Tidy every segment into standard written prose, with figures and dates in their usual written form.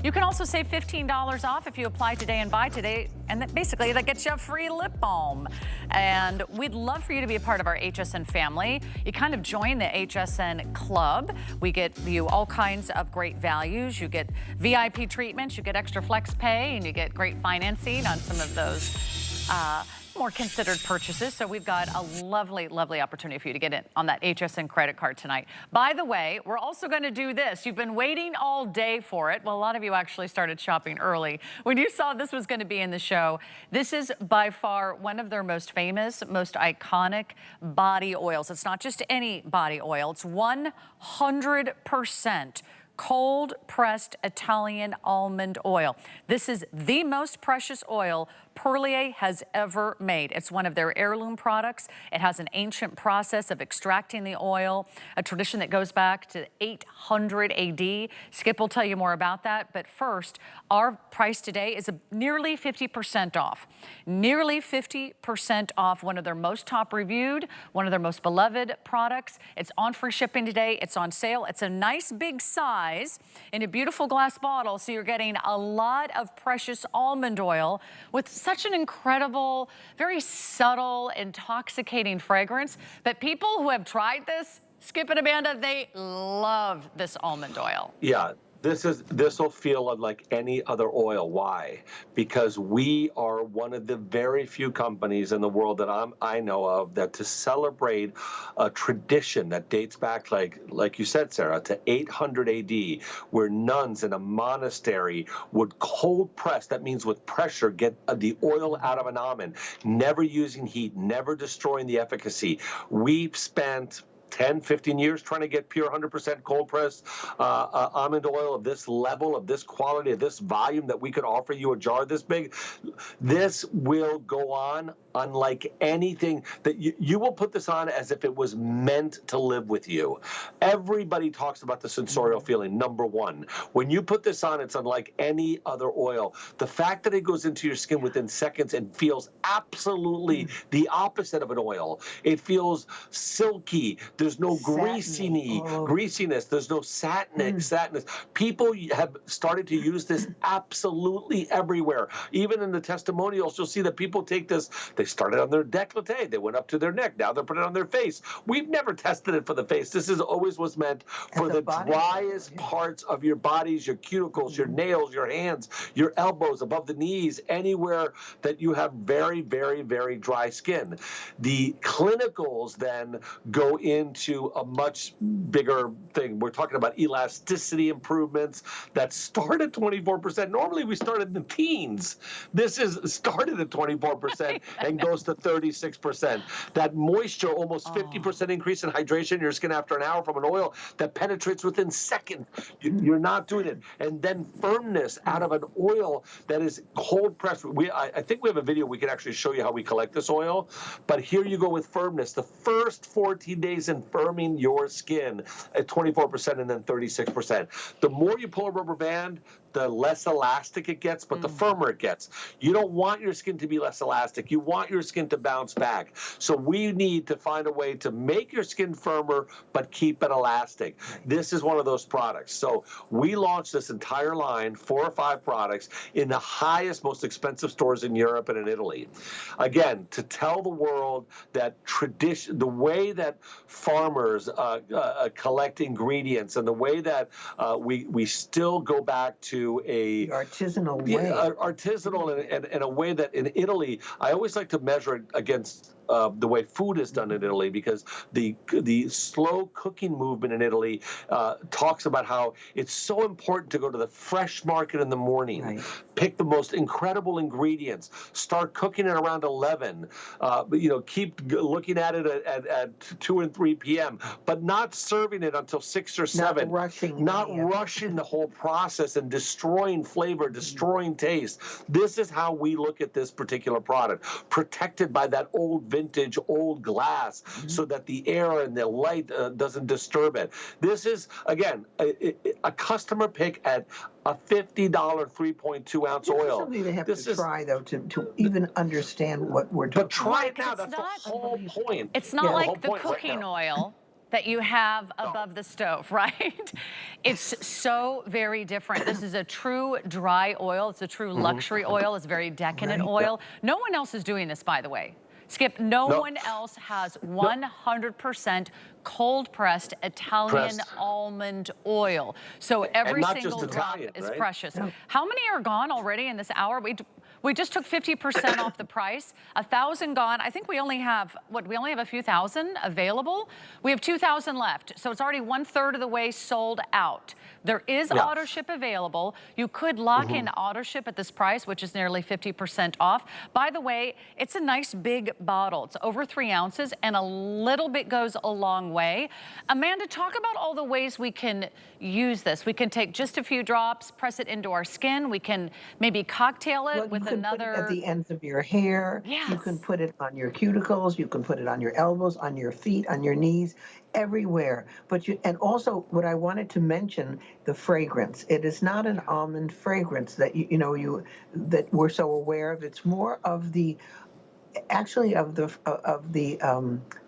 You can also save $15 off if you apply today and buy today, and basically that gets you a free lip balm. And we'd love for you to be a part of our HSN family. You kind of join the HSN club. We get you all kinds of great values. You get VIP treatments, you get extra flex pay, and you get great financing on some of those more considered purchases. So we've got a lovely, lovely opportunity for you to get in on that HSN credit card tonight. By the way, we're also going to do this. You've been waiting all day for it. Well, a lot of you actually started shopping early. When you saw this was going to be in the show, this is by far one of their most famous, most iconic body oils. It's not just any body oil. It's 100% cold-pressed Italian almond oil. This is the most precious oil Perlier has ever made. It's one of their heirloom products. It has an ancient process of extracting the oil, a tradition that goes back to 800 AD. Skip will tell you more about that, but first, our price today is nearly 50% off. Nearly 50% off one of their most top reviewed, one of their most beloved products. It's on free shipping today. It's on sale. It's a nice big size in a beautiful glass bottle, so you're getting a lot of precious almond oil with such an incredible, very subtle, intoxicating fragrance that people who have tried this, Skip and Amanda, they love this almond oil. Yeah. This will feel unlike any other oil. Why? Because we are one of the very few companies in the world that I know of that to celebrate a tradition that dates back, like you said, Sarah, to 800 AD, where nuns in a monastery would cold press, that means with pressure, get the oil out of an almond, never using heat, never destroying the efficacy. We've spent 10, 15 years trying to get pure 100% cold pressed almond oil of this level, of this quality, of this volume that we could offer you a jar this big. This will go on unlike anything that you will put this on as if it was meant to live with you. Everybody talks about the sensorial feeling, number one. When you put this on, it's unlike any other oil. The fact that it goes into your skin within seconds and feels absolutely the opposite of an oil. It feels silky. There's no greasiness. There's no satness. People have started to use this absolutely everywhere. Even in the testimonials, you'll see that people take this. They started on their décolleté. They went up to their neck. Now they're putting it on their face. We've never tested it for the face. This is always was meant for the driest parts of your bodies, your cuticles, your nails, your hands, your elbows, above the knees, anywhere that you have very, very, very dry skin. The clinicals then go into a much bigger thing. We're talking about elasticity improvements that start at 24%. Normally we start in the teens. This is started at 24% and goes to 36%. That moisture, almost 50% increase in hydration in your skin after an hour from an oil that penetrates within seconds. You're not doing it. And then firmness out of an oil that is cold pressed. I think we have a video we can actually show you how we collect this oil. But here you go with firmness. The first 14 days in firming your skin at 24% and then 36%. The more you pull a rubber band, the less elastic it gets, but the firmer it gets. You don't want your skin to be less elastic. You want your skin to bounce back. So we need to find a way to make your skin firmer, but keep it elastic. This is one of those products. So we launched this entire line, 4 or 5 products, in the highest, most expensive stores in Europe and in Italy. Again, to tell the world that tradition, the way that farmers collect ingredients and the way that we still go back to the artisanal way. Artisanal in a way that in Italy, I always like to measure it against the way food is done in Italy, because the slow cooking movement in Italy talks about how it's so important to go to the fresh market in the morning, pick the most incredible ingredients, start cooking it around 11, keep looking at it at 2 and 3 p.m., but not serving it until 6 or 7. Not rushing the whole process and destroying flavor, destroying taste. This is how we look at this particular product, protected by that old vintage, old glass, so that the air and the light doesn't disturb it. This is, again, a customer pick at a $50 3.2 ounce oil. This is something they have to try, though, to even understand what we're talking about. But try it now. That's the whole point. It's not like the cooking oil. that you have above the stove, right? It's so very different. This is a true dry oil. It's a true luxury oil. It's very decadent oil. No one else is doing this, by the way. Skip, no one else has 100% cold-pressed Italian almond oil. So every single drop is precious. How many are gone already in this hour? We just took 50% off the price. 1,000 gone. I think we only have, we only have a few thousand available. We have 2,000 left. So it's already 1/3 of the way sold out. There is auto ship available. You could lock in auto ship at this price, which is nearly 50% off. By the way, it's a nice big bottle. It's over 3 ounces and a little bit goes a long way. Amanda, talk about all the ways we can use this. We can take just a few drops, press it into our skin. We can maybe cocktail it with another. Put it at the ends of your hair. Yes. You can put it on your cuticles. You can put it on your elbows, on your feet, on your knees, everywhere. But and also what I wanted to mention, the fragrance. It is not an almond fragrance that that we're so aware of. It's more of the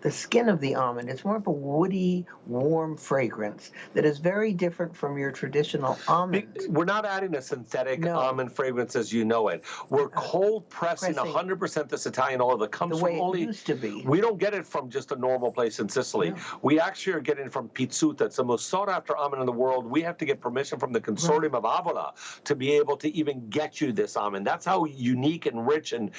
the skin of the almond. It's more of a woody, warm fragrance that is very different from your traditional almond. We're not adding a synthetic almond fragrance as you know it. We're cold pressing 100% this Italian oil that comes from only. It used to be. We don't get it from just a normal place in Sicily. No. We actually are getting it from Pizzuta. It's the most sought after almond in the world. We have to get permission from the Consortium of Avola to be able to even get you this almond. That's how unique and rich and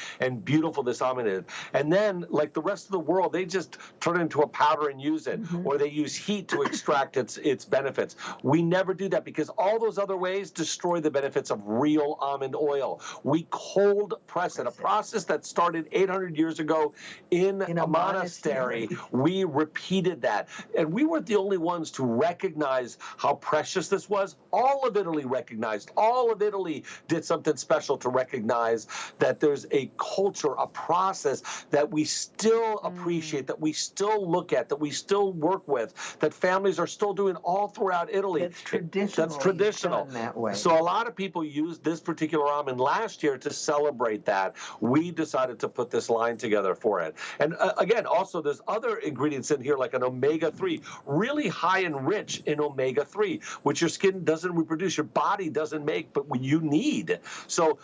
beautiful this almond is. And then, like the rest of the world, they just turn it into a powder and use it, or they use heat to extract its benefits. We never do that because all those other ways destroy the benefits of real almond oil. We cold press it, a process that started 800 years ago in a monastery. We repeated that, and we weren't the only ones to recognize how precious this was. All of Italy recognized. All of Italy did something special to recognize that there's a culture, a process that we still appreciate, that we still look at, that we still work with, that families are still doing all throughout Italy. It's traditional. That's traditional. Done that way. So a lot of people used this particular almond last year to celebrate that. We decided to put this line together for it. And again, also there's other ingredients in here like an omega-3, really high and rich in omega-3, which your skin doesn't reproduce, your body doesn't make, but you need. So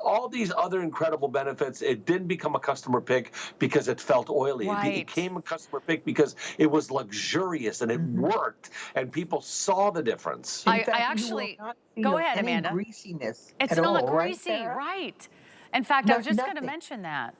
all these other incredible benefits, it didn't become a customer pick because it felt oily. It became a customer pick because it was luxurious and it worked, and people saw the difference. I actually, go ahead, Amanda. Greasiness. It's not greasy, right? In fact, I was just going to mention that.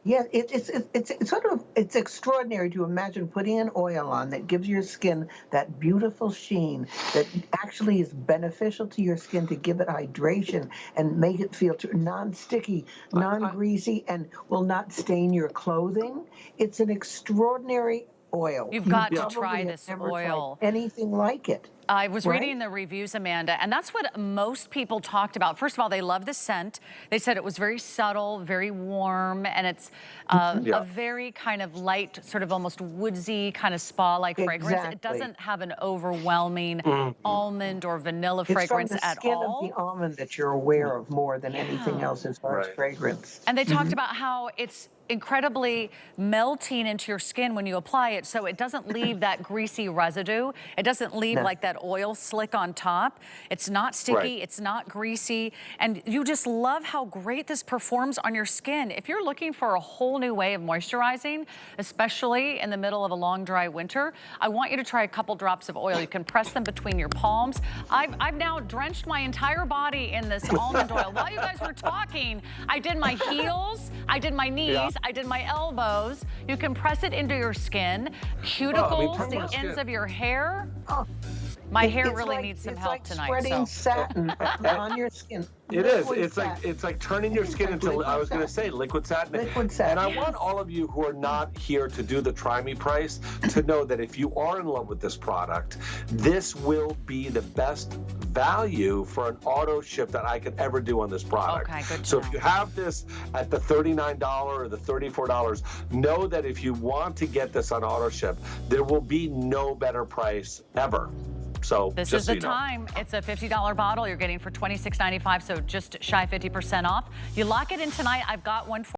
Yeah, it's extraordinary to imagine putting an oil on that gives your skin that beautiful sheen that actually is beneficial to your skin to give it hydration and make it feel non-sticky, non-greasy, and will not stain your clothing. It's an extraordinary oil. You've got to try this oil. Anything like it. I was reading the reviews, Amanda, and that's what most people talked about. First of all, they love the scent. They said it was very subtle, very warm, and it's a very kind of light, sort of almost woodsy, kind of spa-like fragrance. It doesn't have an overwhelming almond or vanilla fragrance at all. It's from the skin of the almond that you're aware of more than anything else as far as fragrance. And they talked about how it's incredibly melting into your skin when you apply it, so it doesn't leave that greasy residue. It doesn't leave like that oil slick on top. It's not sticky, it's not greasy, and you just love how great this performs on your skin. If you're looking for a whole new way of moisturizing, especially in the middle of a long, dry winter, I want you to try a couple drops of oil. You can press them between your palms. I've now drenched my entire body in this almond oil. While you guys were talking, I did my heels, I did my knees, I did my elbows. You can press it into your skin, cuticles, the ends of your hair. My hair really needs some help tonight. It's like spreading satin on your skin. It is. It's like turning your skin into, I was going to say, liquid satin. Liquid satin. And I want all of you who are not here to do the Try Me price to know that if you are in love with this product, this will be the best value for an auto ship that I could ever do on this product. Okay, good to so know. if you have this at the $39 or the $34, know that if you want to get this on auto ship, there will be no better price ever. So this is the time. It's a $50 bottle you're getting for $26.95, so just shy 50% off. You lock it in tonight. I've got one for